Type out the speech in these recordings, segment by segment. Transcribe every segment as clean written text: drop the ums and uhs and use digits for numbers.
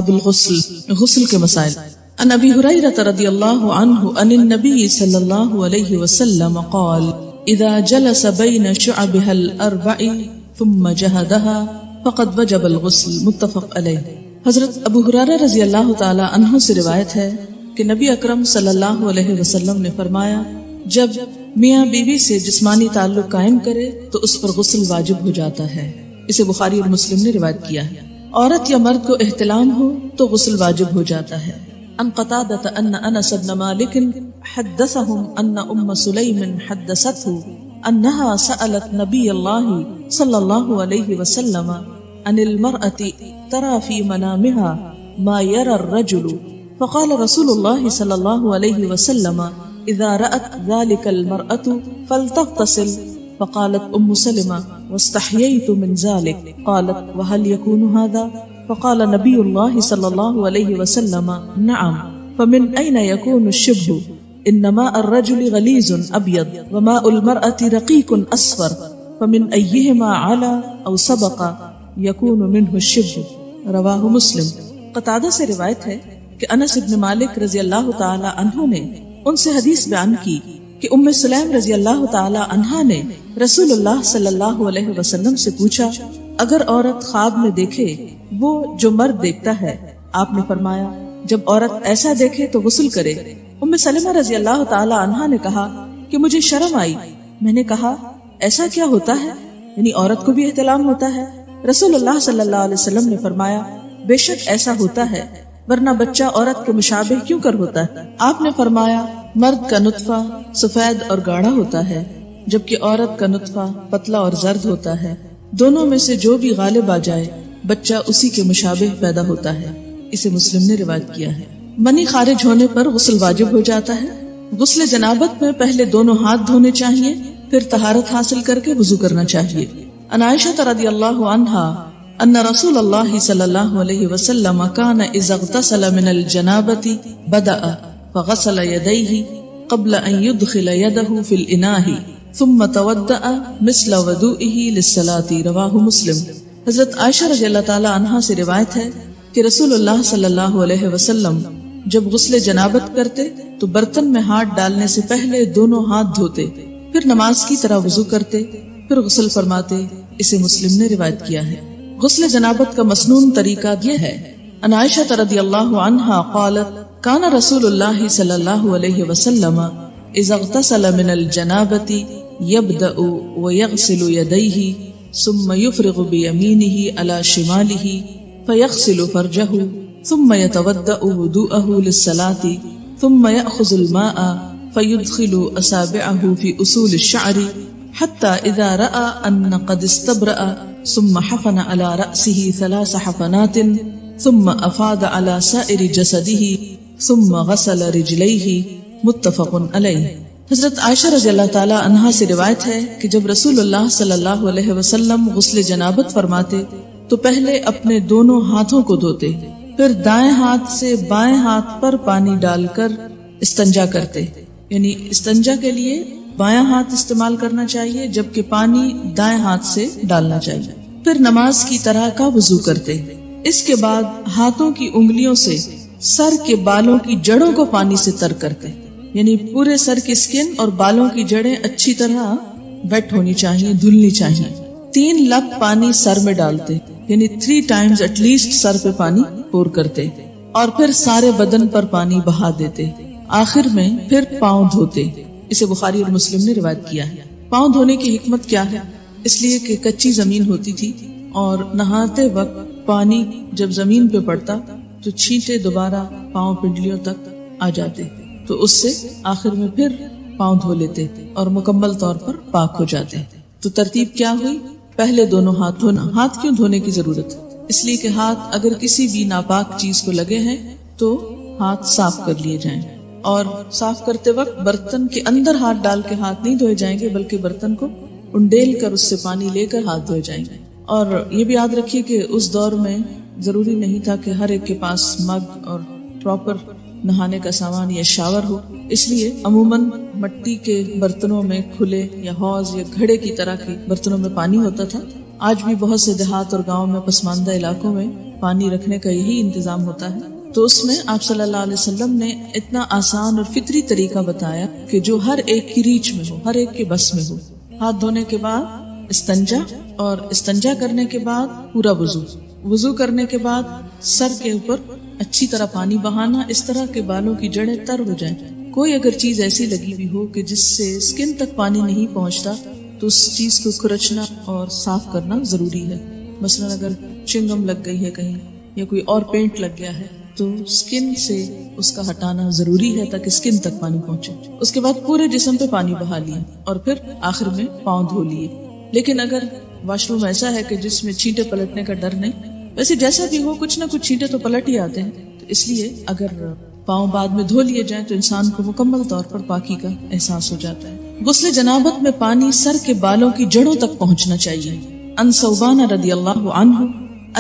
الغسل غسل کے مسائل. عن ابی ہریرہ رضی اللہ عنہ عن النبی صلی اللہ علیہ وسلم قال اذا جلس بین شعبها الاربع ثم جہدها فقد وجب الغسل. متفق علیہ. حضرت ابو ہریرہ رضی اللہ تعالی عنہ سے روایت ہے کہ نبی اکرم صلی اللہ علیہ وسلم نے فرمایا جب میاں بیوی سے جسمانی تعلق قائم کرے تو اس پر غسل واجب ہو جاتا ہے. اسے بخاری اور مسلم نے روایت کیا ہے. عورت یا مرد کو احتلام ہو تو غسل واجب ہو جاتا ہے. عن قتادة ان انس بن مالک حدثهم ان ام سلیم حدثته انها سألت نبی اللہ صلی اللہ علیہ وسلم عن المرأة ترى في منامها ما يرى الرجل فقال رسول الله صلی اللہ علیہ وسلم اذا رأت ذلك المرأة فلتغتسل. فقالت ام سلمة واستحييت من ذلك. قالت وهل يكون هذا؟ فقال نبي الله صلى الله عليه وسلم نعم. فمن أين يكون الشبه؟ إن ماء الرجل غليظ أبيض وماء المرأة رقيق أصفر فمن أيهما على أو سبق يكون منه الشبه. رواه مسلم. قتادہ سے روایت ہے کہ انس بن مالک رضی اللہ تعالی عنہ نے ان سے حدیث بیان کی کہ ام سلیم رضی اللہ تعالی عنہا نے رسول اللہ صلی اللہ علیہ وسلم سے پوچھا اگر عورت خواب میں دیکھے وہ جو مرد دیکھتا ہے. آپ نے فرمایا جب عورت ایسا دیکھے تو غسل کرے. ام سلمہ رضی اللہ تعالی عنہا نے کہا کہ مجھے شرم آئی. میں نے کہا ایسا کیا ہوتا ہے؟ یعنی عورت کو بھی احتلام ہوتا ہے؟ رسول اللہ صلی اللہ علیہ وسلم نے فرمایا بے شک ایسا ہوتا ہے ورنہ بچہ عورت کے مشابہ کیوں کر ہوتا ہے. آپ نے فرمایا مرد کا نطفہ سفید اور گاڑھا ہوتا ہے جبکہ عورت کا نطفہ پتلا اور زرد ہوتا ہے. دونوں میں سے جو بھی غالب آ جائے بچہ اسی کے مشابہ پیدا ہوتا ہے. اسے مسلم نے روایت کیا ہے. منی خارج ہونے پر غسل واجب ہو جاتا ہے. غسل جنابت میں پہلے دونوں ہاتھ دھونے چاہیے پھر طہارت حاصل کر کے وضو کرنا چاہیے. عن عائشہ رضی اللہ عنہا ان رسول اللہ صلی اللہ علیہ وسلم کان اذا اغتسل من الجنابۃ بدأ فغسل يديه قبل ان يدخل يده في الاناء ثم تودأ مثل وضوئه للصلاة. رواہ مسلم. حضرت عائشہ رضی اللہ تعالی عنہا سے روایت ہے کہ رسول اللہ صلی اللہ علیہ وسلم جب غسل جنابت کرتے تو برتن میں ہاتھ ڈالنے سے پہلے دونوں ہاتھ دھوتے پھر نماز کی طرح وضو کرتے پھر غسل فرماتے. اسے مسلم نے روایت کیا ہے. غسل جنابت کا مسنون طریقہ یہ ہے. عن عائشہ رضی اللہ عنہا قالت کان رسول اللہ صلی اللہ علیہ وسلم اذا اغتسل من الجنابۃ يبدأ ويغسل يديه ثم يفرغ بيمينه على شماله فيغسل فرجه ثم يتودأ وضوءه للصلاة ثم يأخذ الماء فيدخل أصابعه في أصول الشعر حتى إذا رأى أن قد استبرأ ثم حفن على رأسه 3 حفنات ثم أفاض على سائر جسده ثم غسل رجليه. متفق علیہ. حضرت عائشہ رضی اللہ تعالی عنہا سے روایت ہے کہ جب رسول اللہ صلی اللہ علیہ وسلم غسل جنابت فرماتے تو پہلے اپنے دونوں ہاتھوں کو دھوتے پھر دائیں ہاتھ سے بائیں ہاتھ پر پانی ڈال کر استنجا کرتے. یعنی استنجا کے لیے بایاں ہاتھ استعمال کرنا چاہیے جبکہ پانی دائیں ہاتھ سے ڈالنا چاہیے. پھر نماز کی طرح کا وضو کرتے. اس کے بعد ہاتھوں کی انگلیوں سے سر کے بالوں کی جڑوں کو پانی سے تر کرتے. یعنی پورے سر کی سکن اور بالوں کی جڑیں اچھی طرح ویٹ ہونی چاہیے دھلنی چاہیے. 3 لپ پانی سر میں ڈالتے یعنی 3 times ایٹ لیسٹ سر پہ پانی پور کرتے اور پھر سارے بدن پر پانی بہا دیتے. آخر میں پھر پاؤں دھوتے. اسے بخاری اور مسلم نے روایت کیا ہے. پاؤں دھونے کی حکمت کیا ہے؟ اس لیے کہ کچی زمین ہوتی تھی اور نہاتے وقت پانی جب زمین پہ پڑتا تو چھینٹے دوبارہ پاؤں پنڈلیوں تک آ جاتے تو اس سے آخر میں پھر پاؤں دھو لیتے اور مکمل طور پر پاک ہو جاتے. تو ترتیب کیا ہوئی؟ پہلے دونوں ہاتھ دھونا. ہاتھ کیوں دھونے کی ضرورت؟ اس لیے کہ ہاتھ اگر کسی بھی ناپاک چیز کو لگے ہیں تو ہاتھ صاف کر لیے جائیں اور صاف کرتے وقت برتن کے اندر ہاتھ ڈال کے ہاتھ نہیں دھوئے جائیں گے بلکہ برتن کو انڈیل کر اس سے پانی لے کر ہاتھ دھوئے جائیں گے. اور یہ بھی یاد رکھیے کہ اس دور میں ضروری نہیں تھا کہ ہر ایک کے پاس مگ اور پراپر نہانے کا سامان یا شاور ہو. اس لیے عموماً مٹی کے برتنوں میں کھلے یا حوض یا گھڑے کی طرح کے برتنوں میں پانی ہوتا تھا. آج بھی بہت سے دیہات اور گاؤں میں پسماندہ علاقوں میں پانی رکھنے کا یہی انتظام ہوتا ہے، تو اس میں آپ صلی اللہ علیہ وسلم نے اتنا آسان اور فطری طریقہ بتایا کہ جو ہر ایک کی ریچ میں ہو، ہر ایک کے بس میں ہو. ہاتھ دھونے کے بعد استنجا، اور استنجا کرنے کے بعد پورا وضو، وضو کرنے کے بعد سر کے اوپر اچھی طرح پانی بہانا، اس طرح کے بالوں کی جڑیں تر ہو جائیں. کوئی اگر چیز ایسی لگی ہوئی ہو کہ جس سے اسکن تک پانی نہیں پہنچتا تو اس چیز کو کھرچنا اور صاف کرنا ضروری ہے. مثلا اگر چنگم لگ گئی ہے کہیں یا کوئی اور پینٹ لگ گیا ہے تو اسکن سے اس کا ہٹانا ضروری ہے تاکہ اسکن تک پانی پہنچے. اس کے بعد پورے جسم پہ پانی بہا لیا اور پھر آخر میں پاؤں دھو لیے. لیکن اگر واش روم ایسا ہے کہ جس میں چھینٹے پلٹنے کا ڈر نہیں، ویسے جیسا بھی ہو کچھ نہ کچھ چھینٹے تو پلٹ ہی آتے ہیں، تو اس لیے اگر پاؤں بعد میں دھو لیے جائیں تو انسان کو مکمل طور پر پاکی کا احساس ہو جاتا ہے. غسل جنابت میں پانی سر کے بالوں کی جڑوں تک پہنچنا چاہیے. ان ثوبان رضی اللہ عنہ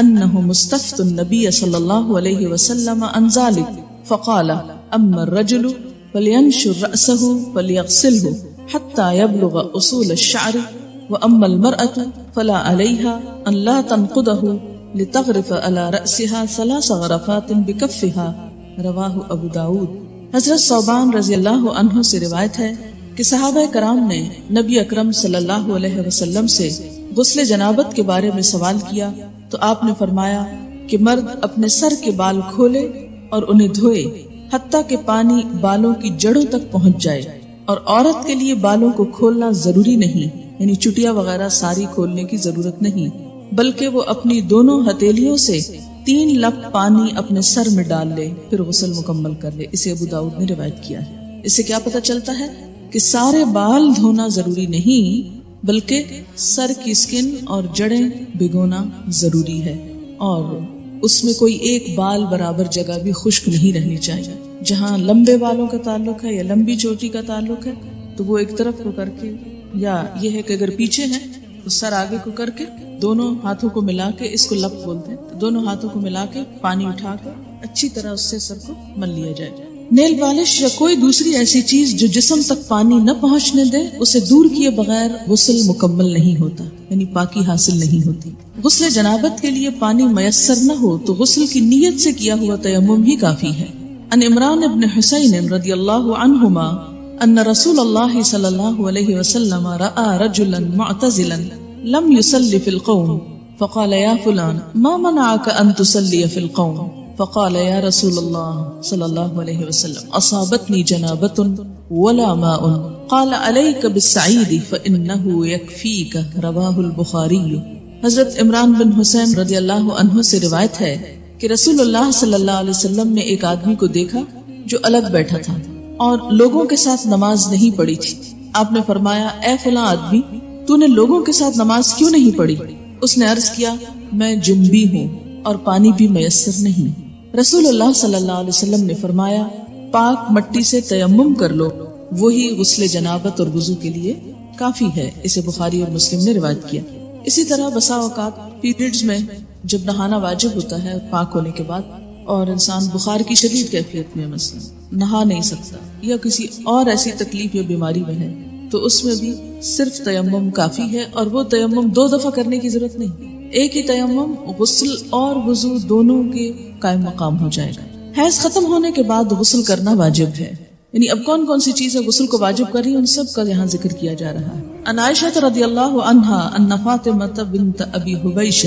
انه مستفت النبی صلی اللہ علیہ وسلم عن ذلك فقال اما الرجل فلينشر رأسه فليغسله حتى يبلغ اصول الشعر واما المرأة فلا عليها ان لا تنقضه لتغرف على رأسها 3 غرفات بكفها رواہ ابو داود. حضرت ثوبان رضی اللہ عنہ سے روایت ہے کہ صحابہ کرام نے نبی اکرم صلی اللہ علیہ وسلم سے غسل جنابت کے بارے میں سوال کیا تو آپ نے فرمایا کہ مرد اپنے سر کے بال کھولے اور انہیں دھوئے حتیٰ کہ پانی بالوں کی جڑوں تک پہنچ جائے، اور عورت کے لیے بالوں کو کھولنا ضروری نہیں، یعنی چٹیا وغیرہ ساری کھولنے کی ضرورت نہیں، بلکہ وہ اپنی دونوں ہتھیلیوں سے 3 لپ پانی اپنے سر میں ڈال لے پھر غسل مکمل کر لے. اسے ابو داؤد نے روایت کیا ہے. اس سے کیا پتہ چلتا ہے کہ سارے بال دھونا ضروری نہیں بلکہ سر کی اسکن اور جڑیں بھگونا ضروری ہے، اور اس میں کوئی ایک بال برابر جگہ بھی خشک نہیں رہنی چاہیے. جہاں لمبے بالوں کا تعلق ہے یا لمبی چوٹی کا تعلق ہے تو وہ ایک طرف کو کر کے، یا یہ ہے کہ اگر پیچھے ہے تو سر آگے کو کر کے دونوں ہاتھوں کو ملا کے، اس کو لپ بولتے ہیں، دونوں ہاتھوں کو ملا کے پانی اٹھا کے اچھی طرح اس سے سر کو مل لیا جائے. نیل پالش یا کوئی دوسری ایسی چیز جو جسم تک پانی نہ پہنچنے دے اسے دور کیے بغیر غسل مکمل نہیں ہوتا، یعنی پاکی حاصل نہیں ہوتی. غسل جنابت کے لیے پانی میسر نہ ہو تو غسل کی نیت سے کیا ہوا تیمم ہی کافی ہے. ان عمران ابن حسین رضی اللہ عنہما ان رسول اللہ صلی اللہ علیہ وسلم رأى رجلا معتزلا لم يصلي في القوم فقال يا فلان ما منعك ان تصلي في القوم فقال يا رسول الله صلى الله عليه وسلم اصابتني جنابة ولا ماء قال عليك بالسعيد فانه يكفيك رواه البخاري. حضرت عمران بن حسین رضی اللہ عنہ سے روایت ہے کہ رسول اللہ صلی اللہ علیہ وسلم نے ایک آدمی کو دیکھا جو الگ بیٹھا تھا اور لوگوں کے ساتھ نماز نہیں پڑھی تھی. آپ نے فرمایا اے فلاں آدمی تو نے لوگوں کے ساتھ نماز کیوں نہیں پڑھی؟ اس نے عرض کیا میں جنبی ہوں اور پانی بھی میسر نہیں. رسول اللہ صلی اللہ علیہ وسلم نے فرمایا پاک مٹی سے تیمم کر لو، وہی غسل جنابت اور وضو کے لیے کافی ہے. اسے بخاری اور مسلم نے روایت کیا. اسی طرح بسا اوقات پیریڈز میں جب نہانا واجب ہوتا ہے پاک ہونے کے بعد اور انسان بخار کی شدید کیفیت میں مثلا نہا نہیں سکتا یا کسی اور ایسی تکلیف یا بیماری میں ہے تو اس میں بھی صرف تیمم کافی ہے، اور وہ تیمم 2 دفعہ کرنے کی ضرورت نہیں، ایک ہی تیمم غسل اور وضو دونوں کے قائم مقام ہو جائے گا. حیض ختم ہونے کے بعد غسل کرنا واجب ہے، یعنی اب کون کون سی چیزیں غسل کو واجب کر رہی ہیں ان سب کا یہاں ذکر کیا جا رہا ہے. ان عائشہ رضی اللہ عنہا ان فاطمہ بنت ابی حبیش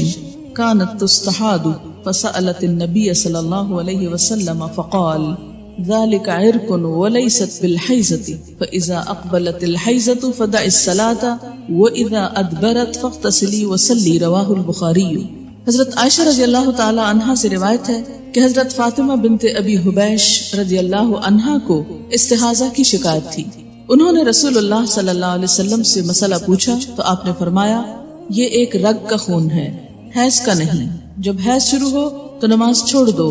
كانت تستحاض فسألت النبي صلی اللہ علیہ وسلم فقال ذلك عرق وليست بالحيضة فإذا أقبلت الحيضة فدع الصلاة وإذا أدبرت فاغتسلي وصلي رواه البخاري. حضرت عائشہ رضی اللہ تعالی عنہا سے روایت ہے کہ حضرت فاطمہ بنت ابی حبیش رضی اللہ عنہا کو استحاضہ کی شکایت تھی. انہوں نے رسول اللہ صلی اللہ علیہ وسلم سے مسئلہ پوچھا تو آپ نے فرمایا یہ ایک رگ کا خون ہے، حیض کا نہیں. جب حیض شروع ہو تو نماز چھوڑ دو،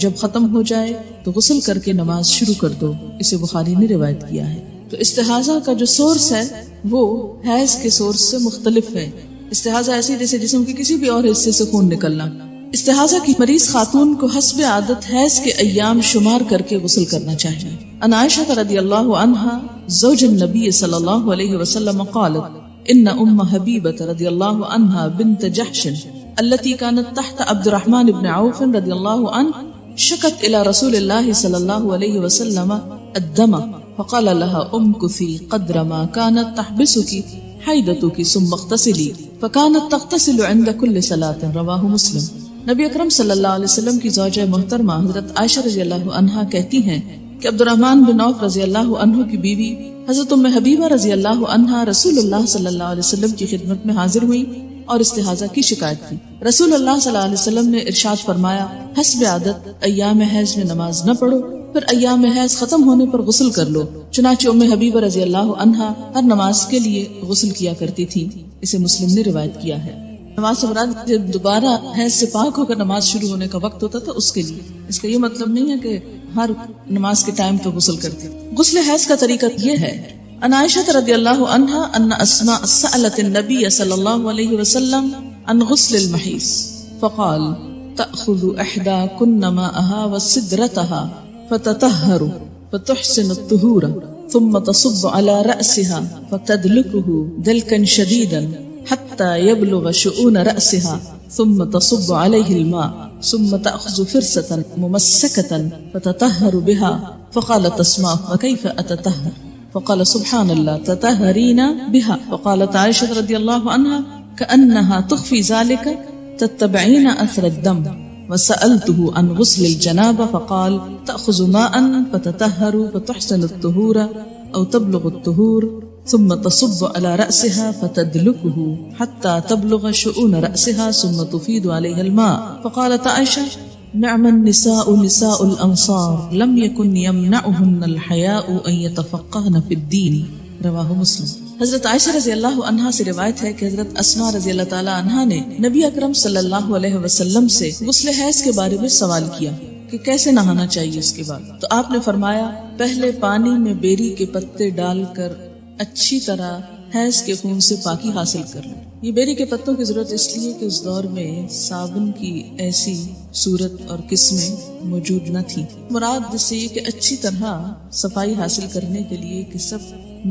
جب ختم ہو جائے تو غسل کر کے نماز شروع کر دو. اسے بخاری نے روایت کیا ہے. تو استحاضہ کا جو سورس ہے وہ حیض کے سورس سے مختلف ہے. استحاضہ ایسی جیسے جسم کے کسی بھی اور حصے سے خون نکلنا. استحاضہ کی مریض خاتون کو حسب عادت حیض کے ایام شمار کر کے غسل کرنا چاہیے. ان عائشہ رضی اللہ عنہا زوج النبی صلی اللہ علیہ وسلم قالت ان ام حبیبہ رضی اللہ عنہا بنت جحش التي كانت تحت عبد الرحمن بن عوف رضي الله عنه شكت إلى رسول الله صلى الله عليه وسلم الدم فقال لها امكثي قدر ما كانت تحبسك حيضتك ثم اغتسلي فكانت تغتسل عند كل صلاة. رواه مسلم. نبی اکرم صلی اللہ علیہ وسلم کی زوجہ محترمہ حضرت عائشہ رضی اللہ عنہا کہتی ہیں کہ عبد الرحمن بن عوف رضی اللہ عنہ کی بیوی حضرت ام حبیبہ رضی اللہ عنہا رسول اللہ صلی اللہ علیہ وسلم کی خدمت میں حاضر ہوئی اور استحاضہ کی شکایت کی. رسول اللہ صلی اللہ علیہ وسلم نے ارشاد فرمایا حسب عادت ایام حیض میں نماز نہ پڑھو، پھر ایام حیض ختم ہونے پر غسل کر لو. چنانچہ ام حبیبہ رضی اللہ عنہا ہر نماز کے لیے غسل کیا کرتی تھی. اسے مسلم نے روایت کیا ہے. نماز سے مراد جب دوبارہ حیض سے پاک ہو کر نماز شروع ہونے کا وقت ہوتا تھا اس کے لیے. اس کا یہ مطلب نہیں ہے کہ ہر نماز کے ٹائم پہ غسل کرتے. غسل حیض کا طریقہ یہ ہے. عن عائشہ رضی اللہ عنہا ان اسماء سألت النبی صلی اللہ علیہ وسلم عن غسل المحیض فقال تأخذ احداکن ماءها وسدرتها فتطهر فتحسن الطهور ثم تصب على رأسها فتدلكه دلكا شديدا حتى يبلغ شؤون رأسها ثم تصب عليه الماء ثم تأخذ فرصة ممسكة فتطهر بها. فقالت اسماء وكيف أتطهر؟ فقال سبحان الله تطهرين بها. فقالت عائشة رضي الله عنها كأنها تخفي ذلك تتبعين أثر الدم. وسألته عن غسل الجنابة فقال تأخذ ماء فتطهر فتحسن الطهور أو تبلغ الطهور ثم تصب على رأسها فتدلكه حتى تبلغ شؤون رأسها ثم تفيد عليها الماء. فقالت عائشة نعم النساء نساء الأنصار لم يكن يمنعهن الحياء أن يتفقهن في الدين. رواہ مسلم. حضرت عائشہ رضی اللہ عنہا سے روایت ہے کہ حضرت اسماء رضی اللہ تعالی عنہا نے نبی اکرم صلی اللہ علیہ وسلم سے غسل حیض کے بارے میں سوال کیا کہ کیسے نہانا چاہیے اس کے بعد. تو آپ نے فرمایا پہلے پانی میں بیری کے پتے ڈال کر اچھی طرح حیض کے خون سے پاکی حاصل کر لیں. یہ بیری کے پتوں کی ضرورت اس لیے کہ اس دور میں صابن کی ایسی صورت اور قسمیں موجود نہ تھی. مراد اس سے یہ کہ اچھی طرح صفائی حاصل کرنے کے لیے کہ سب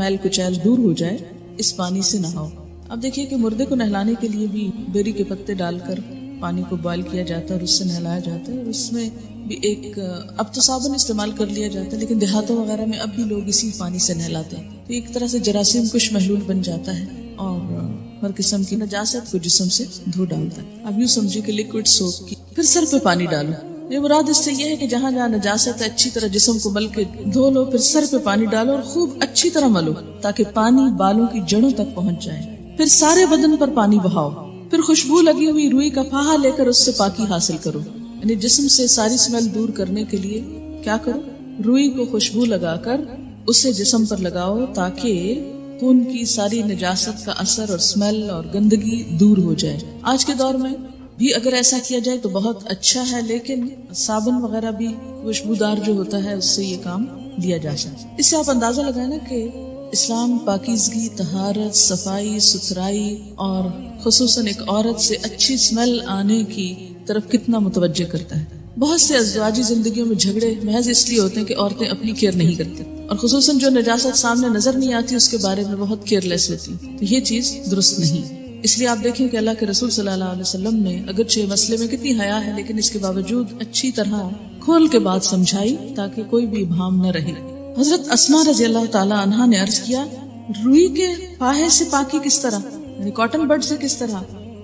میل کچیل دور ہو جائے اس پانی سے نہاؤ. اب دیکھیے کہ مردے کو نہلانے کے لیے بھی بیری کے پتے ڈال کر پانی کو بوائل کیا جاتا ہے اور اس سے نہلایا جاتا ہے. اور اس میں بھی ایک اب تو صابن استعمال کر لیا جاتا ہے لیکن دیہاتوں وغیرہ میں اب بھی لوگ اسی پانی سے نہلاتے ہیں. تو ایک طرح سے جراثیم کش محلول بن جاتا ہے اور ہر قسم کی نجاست کو جسم سے دھو ڈالتا ہے. اب یوں سمجھے کہ لیکوڈ سوپ کی پھر سر پہ پانی ڈالو. یہ مراد اس سے یہ ہے کہ جہاں جہاں نجاست ہے اچھی طرح جسم کو مل کے دھو لو، پھر سر پہ پانی ڈالو اور خوب اچھی طرح ملو تاکہ پانی بالوں کی جڑوں تک پہنچ جائے. پھر سارے بدن پر پانی بہاؤ. پھر خوشبو لگی ہوئی روئی کا پھاہا لے کر اس سے پاکی حاصل کرو. یعنی جسم سے ساری اسمیل دور کرنے کے لیے کیا کرو، روئی کو خوشبو لگا کر اسے جسم پر لگاؤ تاکہ خون کی ساری نجاست کا اثر اور اسمیل اور گندگی دور ہو جائے. آج کے دور میں بھی اگر ایسا کیا جائے تو بہت اچھا ہے، لیکن صابن وغیرہ بھی خوشبودار جو ہوتا ہے اس سے یہ کام لیا جا سکتا ہے. اس سے آپ اندازہ لگائیں نا کہ اسلام پاکیزگی، طہارت، صفائی ستھرائی اور خصوصاً ایک عورت سے اچھی اسمیل آنے کی طرف کتنا متوجہ کرتا ہے. بہت سے ازواجی زندگیوں میں جھگڑے محض اس لیے ہوتے ہیں کہ عورتیں اپنی کیئر نہیں کرتی اور خصوصاً جو نجاست سامنے نظر نہیں آتی اس کے بارے میں بہت کیئر لیس ہوتی. تو یہ چیز درست نہیں. اس لیے آپ دیکھیں کہ اللہ کے رسول صلی اللہ علیہ وسلم نے اگرچہ مسئلے میں کتنی حیا ہے لیکن اس کے باوجود اچھی طرح کھول کے بات سمجھائی تاکہ کوئی بھی ابہام نہ رہے. حضرت اسماء رضی اللہ تعالی عنہا نے عرض کیا روئی کے پاہے سے پاکی کس طرح، یعنی کاٹن بڈ سے کس طرح؟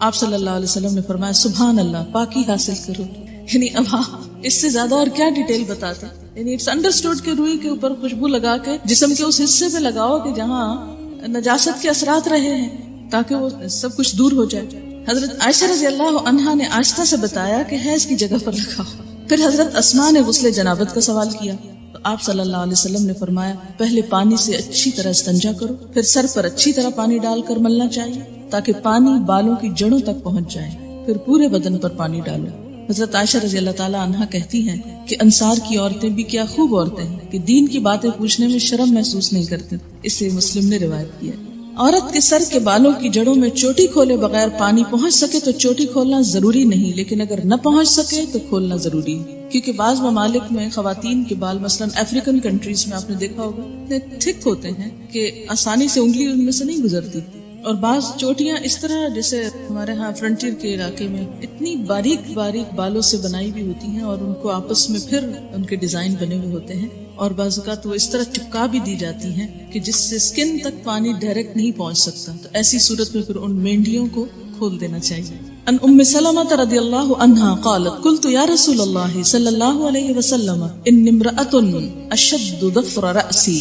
آپ صلی اللہ علیہ وسلم نے فرمایا سبحان اللہ، پاکی حاصل کرو. یعنی اب آپ اس سے زیادہ اور کیا ڈیٹیل بتاتے. یعنی اٹس انڈرسٹوڈ کہ روئی کے اوپر خوشبو لگا کے جسم کے اس حصے پہ لگاؤ کہ جہاں نجاست کے اثرات رہے ہیں تاکہ وہ سب کچھ دور ہو جائے. حضرت عائشہ رضی اللہ عنہا نے آہستہ سے بتایا کہ حیض کی جگہ پر لگاؤ. پھر حضرت اسماء نے غسل جنابت کا سوال کیا تو آپ صلی اللہ علیہ وسلم نے فرمایا پہلے پانی سے اچھی طرح استنجا کرو، پھر سر پر اچھی طرح پانی ڈال کر ملنا چاہیے تاکہ پانی بالوں کی جڑوں تک پہنچ جائے، پھر پورے بدن پر پانی ڈالو. حضرت عائشہ رضی اللہ تعالی عنہا کہتی ہیں کہ انصار کی عورتیں بھی کیا خوب عورتیں ہیں کہ دین کی باتیں پوچھنے میں شرم محسوس نہیں کرتی. اسے مسلم نے روایت کیا. عورت کے سر کے بالوں کی جڑوں میں چوٹی کھولے بغیر پانی پہنچ سکے تو چوٹی کھولنا ضروری نہیں، لیکن اگر نہ پہنچ سکے تو کھولنا ضروری ہے، کیونکہ بعض ممالک میں خواتین کے بال مثلا افریقن کنٹریز میں آپ نے دیکھا ہوگا اتنے تھک ہوتے ہیں کہ آسانی سے انگلی ان میں سے نہیں گزرتی. اور بعض چوٹیاں اس طرح جیسے ہمارے ہاں فرنٹیر کے علاقے میں اتنی باریک باریک بالوں سے بنائی بھی ہوتی ہیں اور ان کو آپس میں پھر ان کے ڈیزائن بنے ہوئے ہوتے ہیں، اور بعض اوقات وہ اس طرح چپکا بھی دی جاتی ہیں کہ جس سے سکن تک پانی ڈائریکٹ نہیں پہنچ سکتا، تو ایسی صورت میں پھر ان مینڈیوں کو کھول دینا چاہیے۔ ان ام سلمہ رضی اللہ عنہا قالت قلت یا رسول اللہ صلی اللہ علیہ وسلم ان امرأة اشد ضفر رأسی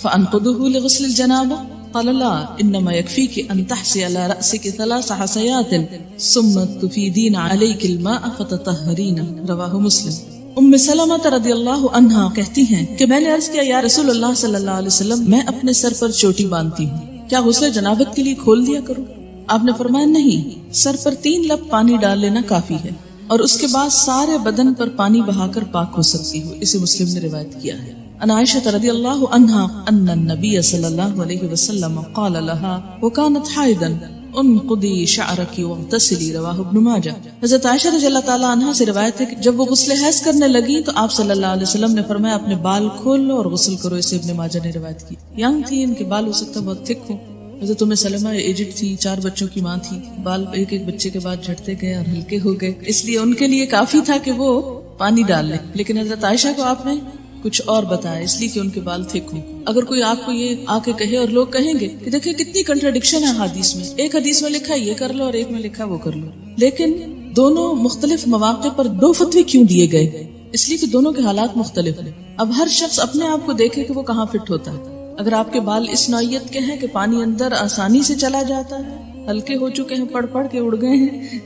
فانقضه لغسل الجنابہ قال لا انما يكفيك ان تحسي على رأسك 3 حسيات ثم تفيدين عليك الماء فتطهرين رواہ مسلم۔ ام سلمہ رضی اللہ عنہا کہتی ہیں کہ میں نے عرض کیا یا رسول اللہ صلی اللہ علیہ وسلم میں اپنے سر پر چوٹی باندھتی ہوں، کیا غسل جنابت کے لیے کھول دیا کروں؟ آپ نے فرمایا نہیں، سر پر 3 لب پانی ڈال لینا کافی ہے اور اس کے بعد سارے بدن پر پانی بہا کر پاک ہو سکتی ہو، اسے مسلم نے روایت کیا ہے۔ ان عائشہ رضی اللہ عنہا ان النبی صلی اللہ علیہ وسلم قال لها وكانت حائضا انقضی شعرکی واغتسلی رواہ ابن ماجہ۔ حضرت عائشہ رضی اللہ تعالی عنہا سے روایت ہے کہ جب وہ غسل حیض کرنے لگی تو آپ صلی اللہ علیہ وسلم نے فرمایا اپنے بال کھول لو اور غسل کرو، اسے ابن ماجہ نے روایت کی۔ ینگ تھی، ان کے بال ہو سکتا بہت تھک ہو۔ حضرت ام سلمہ ایجڈ تھی، 4 بچوں کی ماں تھی، بال ایک ایک بچے کے بعد جھڑتے گئے اور ہلکے ہو گئے، اس لیے ان کے لیے کافی تھا کہ وہ پانی ڈال لیں، لیکن حضرت عائشہ کو آپ نے کچھ اور بتایا اس لیے کہ ان کے بال تھک ہوں۔ اگر کوئی آپ کو یہ آ کے کہے اور لوگ کہیں گے کہ دیکھیں کتنی کنٹراڈکشن ہے حدیث میں، ایک حدیث میں لکھا یہ کر لو اور ایک میں لکھا وہ کر لو، لیکن دونوں مختلف مواقع پر 2 فتوے کیوں دیے گئے؟ اس لیے کہ دونوں کے حالات مختلف ہیں۔ اب ہر شخص اپنے آپ کو دیکھے کہ وہ کہاں فٹ ہوتا ہے۔ اگر آپ کے بال اس نوعیت کے ہیں کہ پانی اندر آسانی سے چلا جاتا ہے، ہلکے ہو چکے ہیں، پڑ کے اڑ گئے ہیں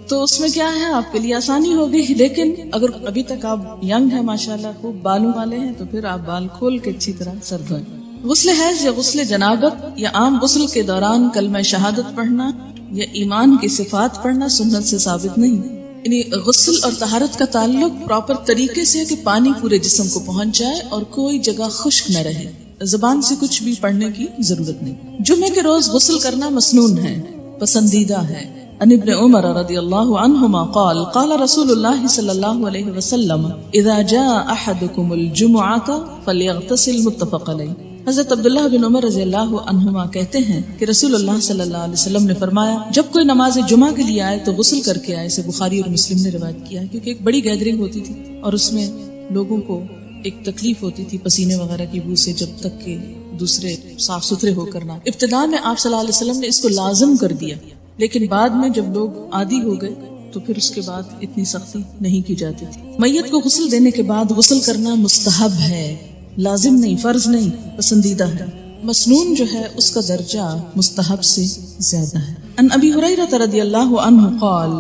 تو اس میں کیا ہے، آپ کے لیے آسانی ہوگی، لیکن اگر ابھی تک آپ ینگ ہیں ماشاءاللہ، خوب بالوں والے ہیں، تو پھر آپ بال کھول کے اچھی طرح سر دھوئیں۔ غسل حیض یا غسل جنابت یا عام غسل کے دوران کلمہ شہادت پڑھنا یا ایمان کی صفات پڑھنا سنت سے ثابت نہیں۔ یعنی غسل اور طہارت کا تعلق پراپر طریقے سے ہے کہ پانی پورے جسم کو پہنچ جائے اور کوئی جگہ خشک نہ رہے، زبان سے کچھ بھی پڑھنے کی ضرورت نہیں۔ جمعے کے روز غسل کرنا مسنون ہے، پسندیدہ ہے۔ عن ابن عمر رضی اللہ عنہما قال قال رسول اللہ صلی اللہ علیہ وسلم اذا جاء احدکم الجمعۃ فلیغتسل متفق علیہ۔ حضرت عبداللہ بن عمر رضی اللہ عنہما کہتے ہیں کہ رسول اللہ صلی اللہ علیہ وسلم نے فرمایا جب کوئی نماز جمعہ کے لیے آئے تو غسل کر کے آئے، اسے بخاری اور مسلم نے روایت کیا ہے، کیونکہ ایک بڑی گیدرنگ ہوتی تھی اور اس میں لوگوں کو ایک تکلیف ہوتی تھی پسینے وغیرہ کی بو سے، جب تک کہ دوسرے صاف ستھرے ہو کر نہ۔ ابتداء میں آپ صلی اللہ علیہ وسلم نے اس کو لازم کر دیا، لیکن بعد میں جب لوگ عادی ہو گئے تو پھر اس کے بعد اتنی سختی نہیں کی جاتی تھی۔ میت کو غسل دینے کے بعد غسل کرنا مستحب ہے، لازم نہیں، فرض نہیں، پسندیدہ ہے۔ مسنون جو ہے اس کا درجہ مستحب سے زیادہ ہے۔ ان ابی ہریرہ رضی اللہ عنہ قال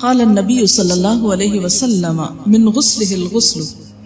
قال النبی صلی اللہ علیہ وسلم من غسلہ الغسل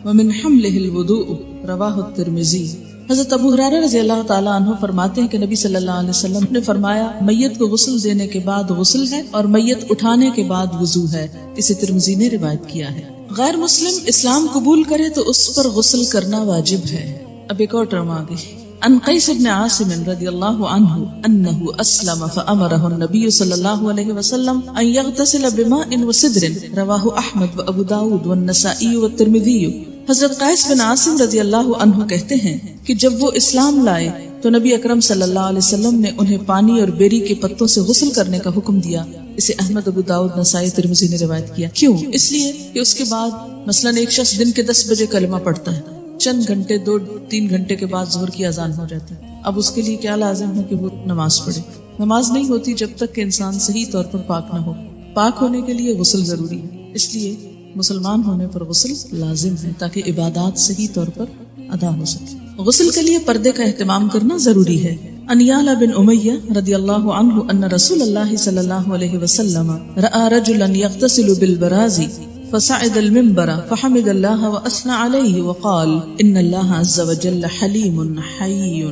ومن حملہ الوضوء رواہ الترمذی۔ حضرت ابو ہریرہ رضی اللہ تعالیٰ عنہ فرماتے ہیں کہ نبی صلی اللہ علیہ وسلم نے فرمایا میت کو غسل دینے کے بعد غسل ہے اور میت اٹھانے کے بعد وضو ہے، اسے ترمذی نے روایت کیا ہے۔ غیر مسلم اسلام قبول کرے تو اس پر غسل کرنا واجب ہے۔ اب ایک اور ٹرم آگے۔ ان قیس بن عاصم رضی اللہ عنہ انہ اسلم فامرہ النبی صلی اللہ علیہ وسلم ان یغتسل بماء وسدر رواہ احمد و ابو داود والنسائی والترمذی۔ حضرت قیس بن عاصم رضی اللہ عنہ کہتے ہیں کہ جب وہ اسلام لائے تو نبی اکرم صلی اللہ علیہ وسلم نے انہیں پانی اور بیری کے پتوں سے غسل کرنے کا حکم دیا، اسے احمد، ابو داؤد، نسائی، ترمذی نے روایت کیا۔ کیوں؟ اس لیے کہ اس کے بعد مثلا ایک شخص دن کے 10 بجے کلمہ پڑھتا ہے، چند گھنٹے 2-3 گھنٹے کے بعد ظہر کی اذان ہو جاتی ہے، اب اس کے لیے کیا لازم ہے کہ وہ نماز پڑھے۔ نماز نہیں ہوتی جب تک کہ انسان صحیح طور پر پاک نہ ہو۔ پاک ہونے کے لیے غسل ضروری ہے، اس لیے مسلمان ہونے پر غسل لازم ہے تاکہ عبادات صحیح طور پر ادا ہو سکے۔ غسل کے لیے پردے کا اہتمام کرنا ضروری ہے۔ ان یعلا بن امیہ رضی اللہ عنہ ان رسول اللہ صلی اللہ علیہ وسلم رأى رجلا يغتسل بالبراز فصعد المنبر فحمد الله واثنى عليه وقال ان الله عز وجل حليم حي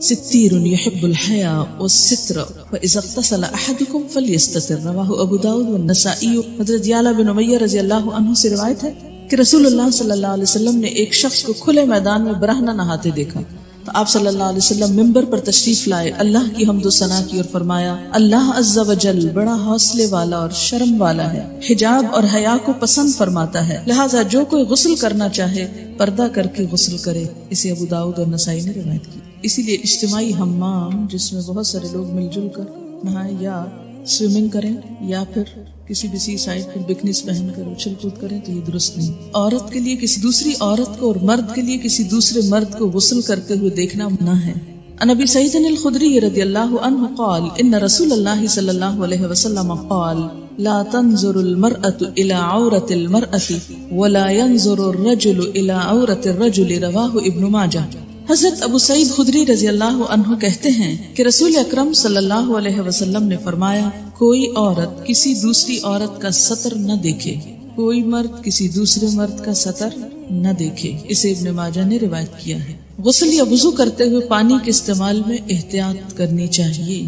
ستیر يحب الحیاء والستر فاذا اغتسل احدكم فليستتر رواہ ابو داود والنسائی۔ حضرت یعلا بن امیہ رضی اللہ عنہ سے روایت ہے کہ رسول اللہ صلی اللہ علیہ وسلم نے ایک شخص کو کھلے میدان میں برہنہ نہاتے دیکھا تو آپ صلی اللہ علیہ وسلم منبر پر تشریف لائے، اللہ کی حمد و ثنا کی اور فرمایا اللہ عز وجل بڑا حوصلے والا اور شرم والا ہے، حجاب اور حیا کو پسند فرماتا ہے، لہٰذا جو کوئی غسل کرنا چاہے پردہ کر کے غسل کرے، اسے ابو داؤد اور نسائی نے روایت کی۔ اسی لیے اجتماعی حمام جس میں بہت سارے لوگ مل جل کر نہائیں یا سوئمنگ کریں یا پھر کسی بھی سی سائڈ پر بکنیز پہن کر اچھل کود کریں تو یہ درست نہیں. عورت کے لیے کسی دوسری عورت کو اور مرد کے لیے کسی دوسرے مرد کو غسل کرتے ہوئے دیکھنا منع ہے. عن ابی سعید الخدری رضی اللہ عنہ قال ان رسول اللہ صلی اللہ علیہ وسلم قال لا تنظر المرأة الى عورة المرأة ولا ينظر الرجل الى عورة الرجل رواہ ابن ماجہ. حضرت ابو سعید خدری رضی اللہ عنہ کہتے ہیں کہ رسول اکرم صلی اللہ علیہ وسلم نے فرمایا کوئی عورت کسی دوسری عورت کا سطر نہ دیکھے، کوئی مرد کسی دوسرے مرد کا سطر نہ دیکھے. اسے ابن ماجہ نے روایت کیا ہے. غسل یا وضو کرتے ہوئے پانی کے استعمال میں احتیاط کرنی چاہیے.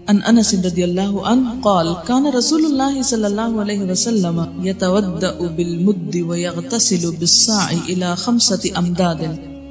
ان انس رضی اللہ عنہ قال کان رسول اللہ صلی اللہ علیہ وسلم یتودأ بالمد ویغتسل بالصاع الى 5 امداد